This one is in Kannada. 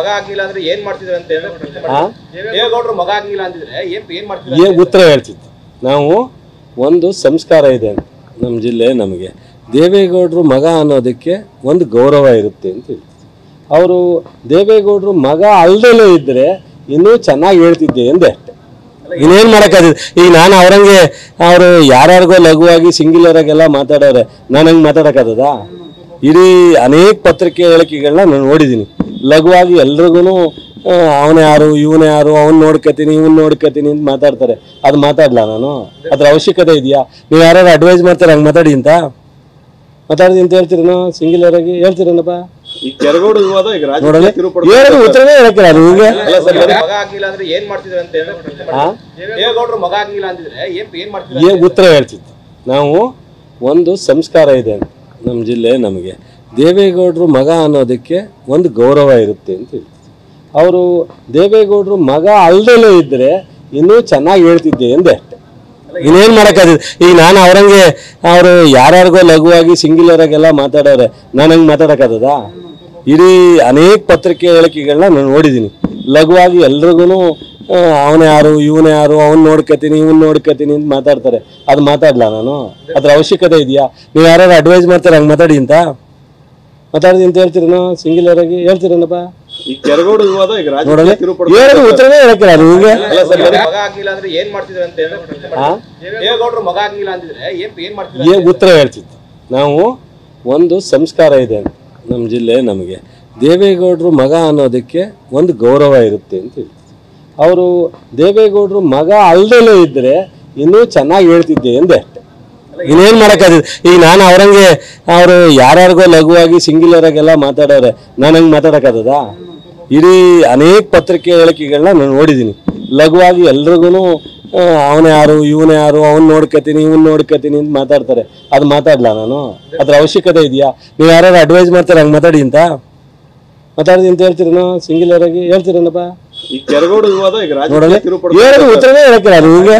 ಮಗ ಆಗಿಲ್ಲ ಅಂದ್ರೆ ಏನ್ ಮಾಡ್ತಿದ್ರು ಅಂತ ದೇವೇಗೌಡರು ಮಗ ಆಗಿಲ್ಲ ಅಂತಿದ್ರೆ ಏನ್ ಮಾಡ್ತಿದ್ರು ಉತ್ತರ ಹೇಳ್ತಿತ್ತು. ನಾವು ಒಂದು ಸಂಸ್ಕಾರ ಇದೆ ನಮ್ಮ ಜಿಲ್ಲೆ, ನಮಗೆ ದೇವೇಗೌಡರು ಮಗ ಅನ್ನೋದಕ್ಕೆ ಒಂದು ಗೌರವ ಇರುತ್ತೆ ಅಂತ ಹೇಳ್ತಿದ್ರು. ಅವರು ದೇವೇಗೌಡರು ಮಗ ಅಲ್ದಲೇ ಇದ್ರೆ ಇನ್ನೂ ಚೆನ್ನಾಗಿ ಹೇಳ್ತಿದ್ದೆ ಎಂದೆ. ಇನ್ನೇನು ಮಾಡೋಕ್ಕಾಗಿದೆ? ಈಗ ನಾನು ಅವರಂಗೆ ಅವರು ಯಾರ್ಯಾರಿಗೋ ಲಘುವಾಗಿ ಸಿಂಗ್ಯುಲರ್ ಆಗೆಲ್ಲ ಮಾತಾಡೋರೆ, ನಾನು ಹಂಗೆ ಮಾತಾಡೋಕ್ಕಾಗದ? ಇಡೀ ಅನೇಕ ಪತ್ರಿಕೆ ಹೇಳಿಕೆಗಳನ್ನ ನಾನು ನೋಡಿದ್ದೀನಿ. ಲಘುವಾಗಿ ಎಲ್ರಿಗೂ ಅವನೇ ಯಾರು ಇವನೇ ಯಾರು, ಅವ್ನು ನೋಡ್ಕೊತೀನಿ ಇವ್ನು ನೋಡ್ಕೊತೀನಿ ಅಂತ ಮಾತಾಡ್ತಾರೆ. ಅದು ಮಾತಾಡ್ಲಾ ನಾನು? ಅದ್ರ ಅವಶ್ಯಕತೆ ಇದೆಯಾ? ನೀವು ಯಾರು ಅಡ್ವೈಸ್ ಮಾಡ್ತಾರೆ ಹಂಗೆ ಮಾತಾಡಿ ಅಂತ ಹೇಳ್ತೀರೇನೋ? ಸಿಂಗ್ಯುಲರ್ ಆಗಿ ಹೇಳ್ತೀರೇನಪ್ಪ? ಉತ್ತರನೇ ಹೇಳಕ್ಕಿಲ್ಲ ನಿಮಗೆ. ಮಗ ಆಗಿಲ್ಲ ಅಂದ್ರೆ ಏನ್ ಮಾಡ್ತಿದ್ರು ಅಂತ ದೇವೇಗೌಡರು ಮಗ ಆಗಿಲ್ಲ ಅಂತಿದ್ರೆ ಏನ್ ಮಾಡ್ತಿದ್ರು? ಉತ್ತರ ಹೇಳ್ತಿತ್ತು. ನಾವು ಒಂದು ಸಂಸ್ಕಾರ ಇದೆ ನಮ್ಮ ಜಿಲ್ಲೆ, ನಮಗೆ ದೇವೇಗೌಡರು ಮಗ ಅನ್ನೋದಕ್ಕೆ ಒಂದು ಗೌರವ ಇರುತ್ತೆ ಅಂತ ಹೇಳ್ತಿದ್ರು. ಅವರು ದೇವೇಗೌಡರು ಮಗ ಅಲ್ದಲೇ ಇದ್ರೆ ಇನ್ನೂ ಚೆನ್ನಾಗಿ ಹೇಳ್ತಿದ್ದೆ ಎಂದೆ. ಇನ್ನೇನು ಮಾಡೋಕ್ಕಾಗಿದೆ? ಈಗ ನಾನು ಅವರಂಗೆ ಅವರು ಯಾರ್ಯಾರಿಗೋ ಲಘುವಾಗಿ ಸಿಂಗ್ಯುಲರ್ ಆಗೆಲ್ಲ ಮಾತಾಡೋರೆ, ನಾನು ಹಂಗೆ ಮಾತಾಡೋಕ್ಕಾಗದ? ಇಡೀ ಅನೇಕ ಪತ್ರಿಕೆ ಹೇಳಿಕೆಗಳನ್ನ ನಾನು ನೋಡಿದ್ದೀನಿ. ಲಘುವಾಗಿ ಎಲ್ರಿಗೂ ಅವನೇ ಯಾರು ಇವನೇ ಯಾರು, ಅವ್ನು ನೋಡ್ಕೊತೀನಿ ಇವ್ನು ನೋಡ್ಕೊತೀನಿ ಅಂತ ಮಾತಾಡ್ತಾರೆ. ಅದು ಮಾತಾಡ್ಲಾ ನಾನು? ಅದ್ರ ಅವಶ್ಯಕತೆ ಇದೆಯಾ? ನೀವು ಯಾರು ಅಡ್ವೈಸ್ ಮಾಡ್ತಾರೆ ಹಂಗೆ ಮಾತಾಡಿ ಅಂತ ಹೇಳ್ತೀರೇನೋ? ಸಿಂಗ್ಯುಲರ್ ಆಗಿ ಹೇಳ್ತೀರೇನಪ್ಪ? ಉತ್ತರನೇ ಹೇಳಕ್ಕಿಲ್ಲ ನಿಮಗೆ. ಮಗ ಆಗಿಲ್ಲ ಅಂದ್ರೆ ಏನ್ ಮಾಡ್ತಿದ್ರು ಅಂತ ದೇವೇಗೌಡರು ಮಗ ಆಗಿಲ್ಲ ಅಂತಿದ್ರೆ ಏನ್ ಮಾಡ್ತಿದ್ರು? ಉತ್ತರ ಹೇಳ್ತಿತ್ತು. ನಾವು ಒಂದು ಸಂಸ್ಕಾರ ಇದೆ ನಮ್ಮ ಜಿಲ್ಲೆ, ನಮಗೆ ದೇವೇಗೌಡರು ಮಗ ಅನ್ನೋದಕ್ಕೆ ಒಂದು ಗೌರವ ಇರುತ್ತೆ ಅಂತ ಹೇಳ್ತಿದ್ರು. ಅವರು ದೇವೇಗೌಡರು ಮಗ ಅಲ್ದಲೇ ಇದ್ರೆ ಇನ್ನೂ ಚೆನ್ನಾಗಿ ಹೇಳ್ತಿದ್ದೆ ಎಂದೆ. ಇನ್ನೇನು ಮಾಡೋಕ್ಕಾಗಿದೆ? ಈಗ ನಾನು ಅವರಂಗೆ ಅವರು ಯಾರ್ಯಾರಿಗೋ ಲಘುವಾಗಿ ಸಿಂಗ್ಯುಲರ್ ಆಗೆಲ್ಲ ಮಾತಾಡೋರೆ, ನಾನು ಹಂಗೆ ಮಾತಾಡೋಕ್ಕಾಗದ? ಇಡೀ ಅನೇಕ ಪತ್ರಿಕೆ ಹೇಳಿಕೆಗಳನ್ನ ನಾನು ನೋಡಿದ್ದೀನಿ. ಲಘುವಾಗಿ ಎಲ್ರಿಗೂ ಅವನೇ ಯಾರು ಇವನೇ ಯಾರು, ಅವ್ನು ನೋಡ್ಕೊತೀನಿ ಇವ್ನು ನೋಡ್ಕೊತೀನಿ ಅಂತ ಮಾತಾಡ್ತಾರೆ. ಅದು ಮಾತಾಡ್ಲಾ ನಾನು? ಅದ್ರ ಅವಶ್ಯಕತೆ ಇದೆಯಾ? ನೀವು ಯಾರು ಅಡ್ವೈಸ್ ಮಾಡ್ತಾರೆ ಹಂಗೆ ಮಾತಾಡಿ ಅಂತ ಹೇಳ್ತೀರೇನೋ? ಸಿಂಗ್ಯುಲರ್ ಆಗಿ ಹೇಳ್ತೀರೇನಪ್ಪ? ಉತ್ತರನೇ ಹೇಳಕ್ಕಿಲ್ಲ ನಿಮಗೆ.